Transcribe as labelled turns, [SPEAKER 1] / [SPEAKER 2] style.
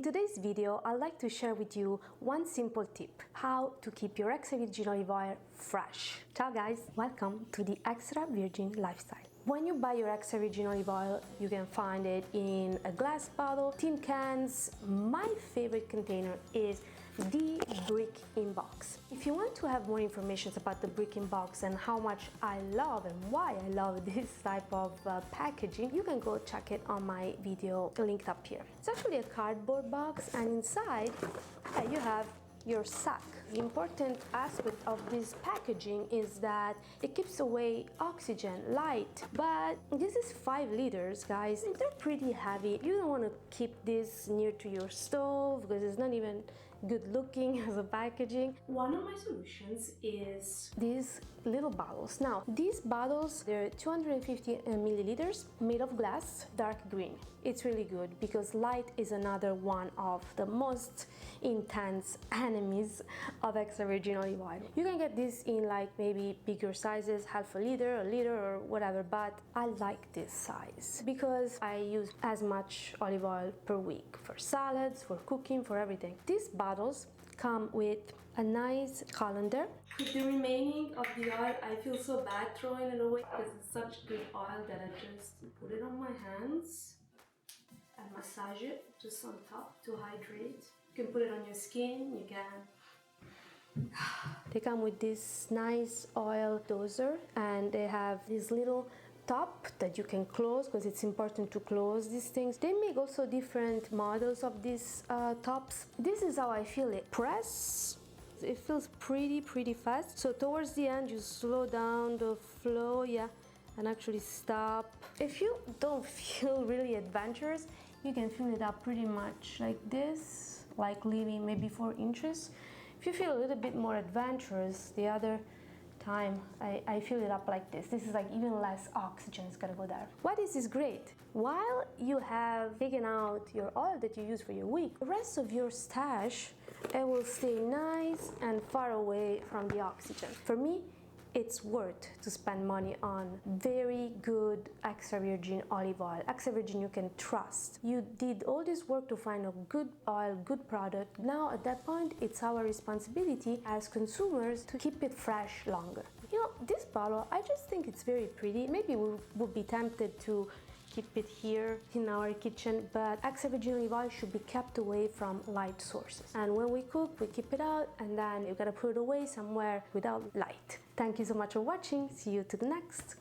[SPEAKER 1] In today's video, I'd like to share with you one simple tip, how to keep your extra virgin olive oil fresh. Ciao guys, welcome to the extra virgin lifestyle. When you buy your extra virgin olive oil, you can find it in a glass bottle, tin cans. My favorite container is the brick in box. If you want to have more information about the brick in box and how much I love and why I love this type of packaging, you can go check it on my video linked up here. It's actually a cardboard box, and inside you have your sack. The important aspect of this packaging is that it keeps away oxygen, light, but this is 5 liters, guys. They're pretty heavy. You don't want to keep this near to your stove because it's not even good looking as a packaging. One of my solutions is these little bottles. Now, these bottles, they're 250 milliliters, made of glass, dark green. It's really good because light is another one of the most intense enemies of extra virgin olive oil. You can get this in like maybe bigger sizes, half a liter or whatever, but I like this size because I use as much olive oil per week for salads, for cooking, for everything. These bottles come with a nice colander. With the remaining of the oil, I feel so bad throwing it away because it's such good oil that I just put it on my hands and massage it just on top to hydrate. You can put it on your skin, you can. They come with this nice oil doser, and they have this little top that you can close because it's important to close these things. They make also different models of these tops. This is how I feel it. Press. It feels pretty fast. So towards the end, you slow down the flow, and actually stop. If you don't feel really adventurous, you can fill it up pretty much like this, like leaving maybe 4 inches. If you feel a little bit more adventurous, the other time I fill it up like this. This is like even less oxygen is gonna go there. Why is this great? While you have taken out your oil that you use for your week, the rest of your stash, it will stay nice and far away from the oxygen. For me, it's worth to spend money on very good extra virgin olive oil. Extra virgin you can trust. You did all this work to find a good oil, good product. Now at that point, it's our responsibility as consumers to keep it fresh longer. You know, this bottle, I just think it's very pretty. Maybe we would be tempted to keep it here in our kitchen, but extra virgin olive oil should be kept away from light sources. And when we cook, we keep it out, and then you gotta put it away somewhere without light. Thank you so much for watching. See you to the next.